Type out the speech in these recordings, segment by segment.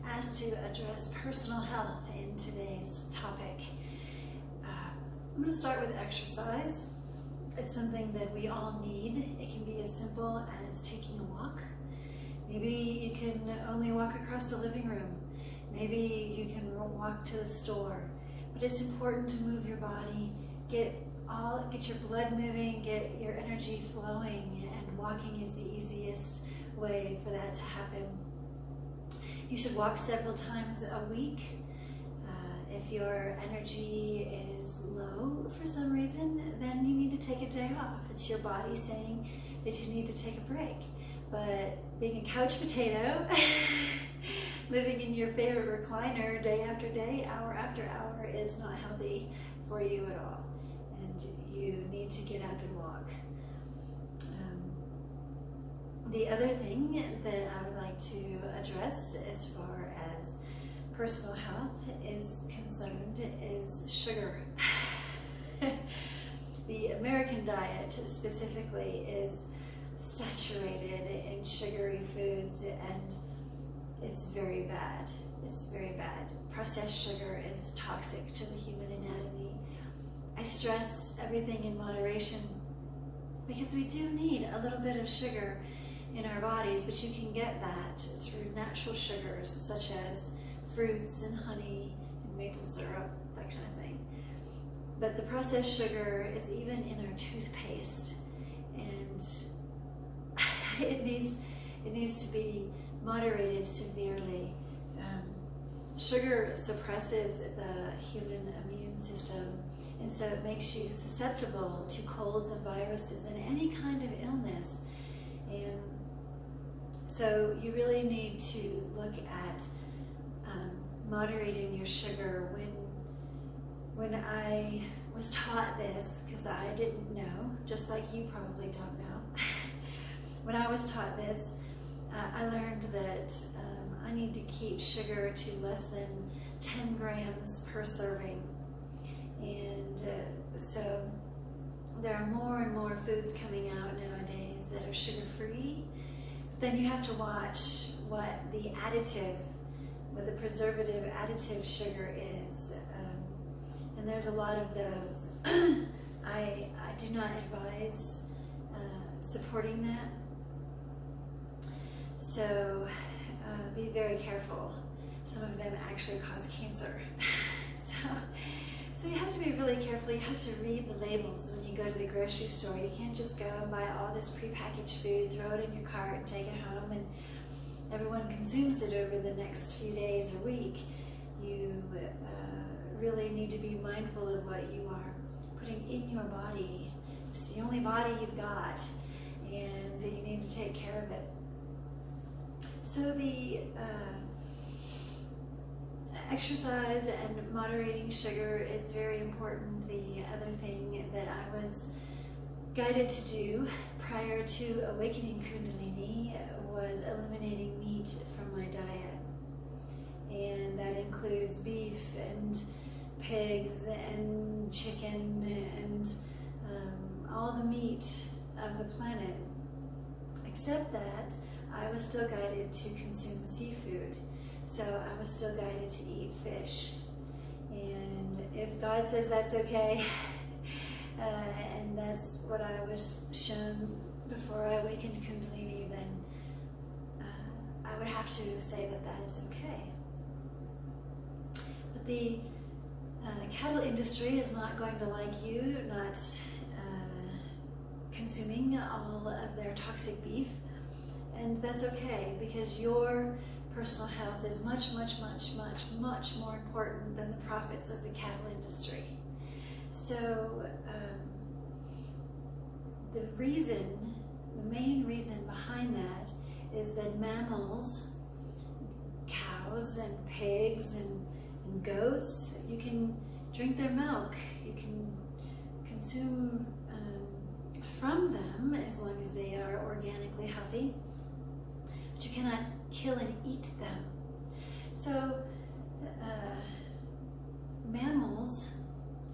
asked to address personal health in today's topic. I'm going to start with exercise. It's something that we all need. It can be as simple as taking a walk. Maybe you can only walk across the living room. Maybe you can walk to the store. But it's important to move your body, get your blood moving, get your energy flowing, and walking is the easiest way for that to happen. You should walk several times a week. If your energy is low for some reason, then you need to take a day off. It's your body saying that you need to take a break. But being a couch potato, living in your favorite recliner day after day, hour after hour, is not healthy for you at all. And you need to get up and walk. The other thing that I would like to address as far as personal health is concerned is sugar. The American diet specifically is saturated in sugary foods, and it's very bad. It's very bad. Processed sugar is toxic to the human anatomy. I stress everything in moderation because we do need a little bit of sugar in our bodies, but you can get that through natural sugars such as fruits and honey and maple syrup, that kind of thing. But the processed sugar is even in our toothpaste, and it needs to be moderated severely. Sugar suppresses the human immune system, and so it makes you susceptible to colds and viruses and any kind of illness. And so you really need to look at moderating your sugar. When I was taught this, because I didn't know, just like you probably don't know, when I was taught this, I learned that I need to keep sugar to less than 10 grams per serving. And so there are more and more foods coming out nowadays that are sugar-free. Then you have to watch what the preservative additive sugar is. And there's a lot of those. I do not advise supporting that. So be very careful. Some of them actually cause cancer. So you have to be really careful. You have to read the labels when you go to the grocery store. You can't just go and buy all this prepackaged food, throw it in your cart and take it home, and everyone consumes it over the next few days or week. You really need to be mindful of what you are putting in your body. It's the only body you've got, and you need to take care of it. So the exercise and moderating sugar is very important. The other thing that I was guided to do prior to awakening Kundalini was eliminating meat from my diet. And that includes beef and pigs and chicken and all the meat of the planet. Except that I was still guided to consume seafood. So I was still guided to eat fish. And if God says that's okay, and that's what I was shown before I awakened Kundalini, then I would have to say that that is okay. But the cattle industry is not going to like you not consuming all of their toxic beef. And that's okay, because your personal health is much, much, much, much, much more important than the profits of the cattle industry. So the main reason behind that is that mammals, cows and pigs and goats, you can drink their milk, you can consume from them as long as they are organically healthy. But you cannot kill and eat them. So mammals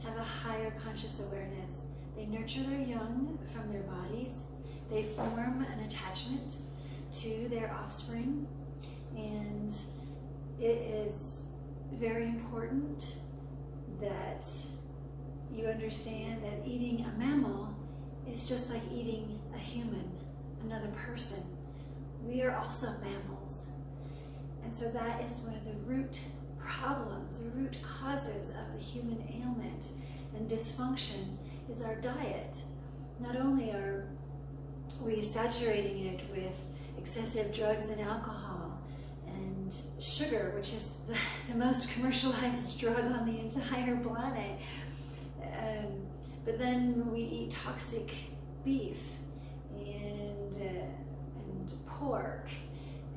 have a higher conscious awareness. They nurture their young from their bodies. They form an attachment to their offspring, and it is very important that you understand that eating a mammal is just like eating a human, another person. We are also mammals. And so that is one of the root problems, the root causes of the human ailment and dysfunction is our diet. Not only are we saturating it with excessive drugs and alcohol and sugar, which is the most commercialized drug on the entire planet, but then we eat toxic beef and pork.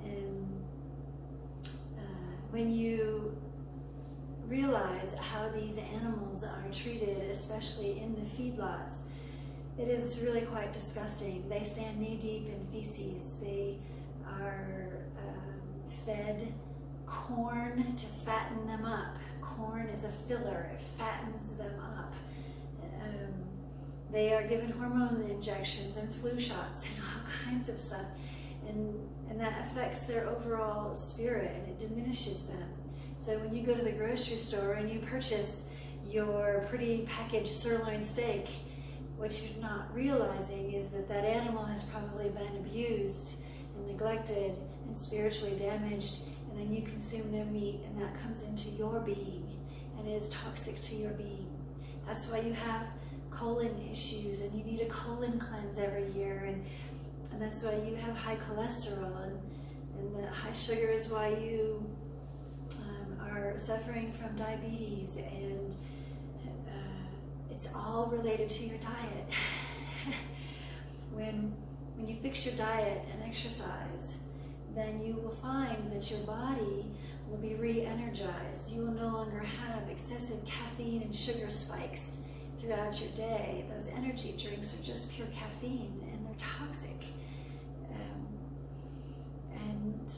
And when you realize how these animals are treated, especially in the feedlots, it is really quite disgusting. They stand knee-deep in feces. They are fed corn to fatten them up. Corn is a filler. It fattens them up. They are given hormone injections and flu shots and all kinds of stuff. And that affects their overall spirit and it diminishes them. So when you go to the grocery store and you purchase your pretty packaged sirloin steak, what you're not realizing is that that animal has probably been abused and neglected and spiritually damaged, and then you consume their meat and that comes into your being and is toxic to your being. That's why you have colon issues and you need a colon cleanse every year, and that's why you have high cholesterol, and the high sugar is why you are suffering from diabetes, and it's all related to your diet. When you fix your diet and exercise, then you will find that your body will be re-energized. You will no longer have excessive caffeine and sugar spikes throughout your day. Those energy drinks are just pure caffeine and they're toxic. And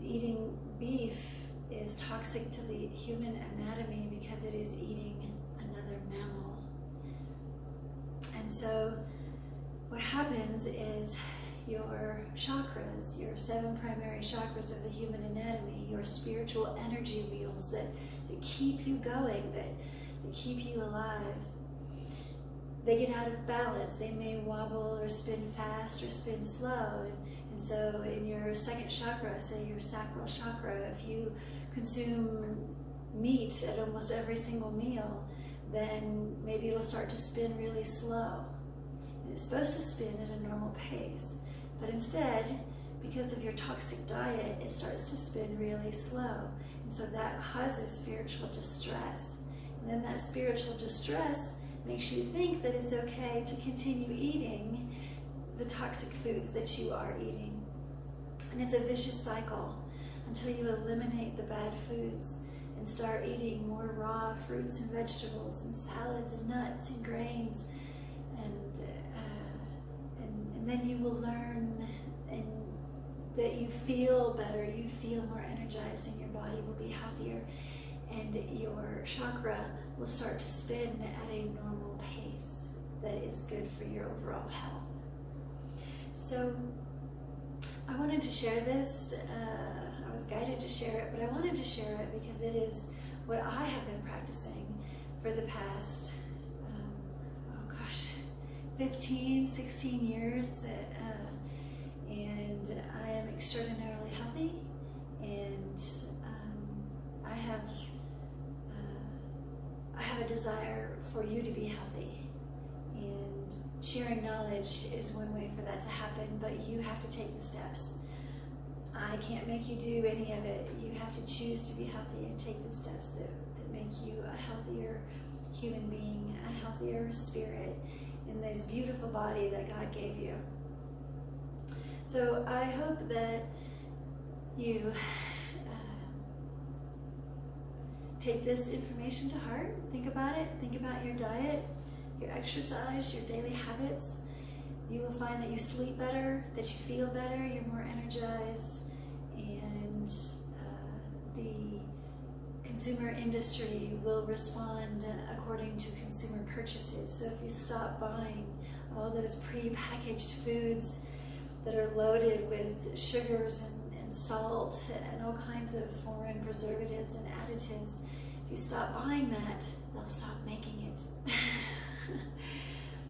eating beef is toxic to the human anatomy because it is eating another mammal. And so what happens is your chakras, your 7 primary chakras of the human anatomy, your spiritual energy wheels that keep you going, that keep you alive, they get out of balance. They may wobble or spin fast or spin slow. And so in your second chakra, say your sacral chakra, if you consume meat at almost every single meal, then maybe it'll start to spin really slow. And it's supposed to spin at a normal pace. But instead, because of your toxic diet, it starts to spin really slow. And so that causes spiritual distress. And then that spiritual distress makes you think that it's okay to continue eating the toxic foods that you are eating. And it's a vicious cycle until you eliminate the bad foods and start eating more raw fruits and vegetables and salads and nuts and grains. And then you will learn that you feel better, you feel more energized, and your body will be healthier, and your chakra will start to spin at a normal pace that is good for your overall health. So I wanted to share this. I was guided to share it, but I wanted to share it because it is what I have been practicing for the past 15, 16 years, and I am extraordinarily healthy, and I have a desire for you to be healthy, and sharing knowledge is one way for that to happen, but you have to take the steps. I can't make you do any of it. You have to choose to be healthy and take the steps that make you a healthier human being, a healthier spirit, in this beautiful body that God gave you. So I hope that you take this information to heart. Think about it. Think about your diet, your exercise, your daily habits. You will find that you sleep better, that you feel better, you're more energized, and the consumer industry will respond according to consumer purchases. So if you stop buying all those pre-packaged foods that are loaded with sugars and and salt and all kinds of foreign preservatives and additives. If you stop buying that, they'll stop making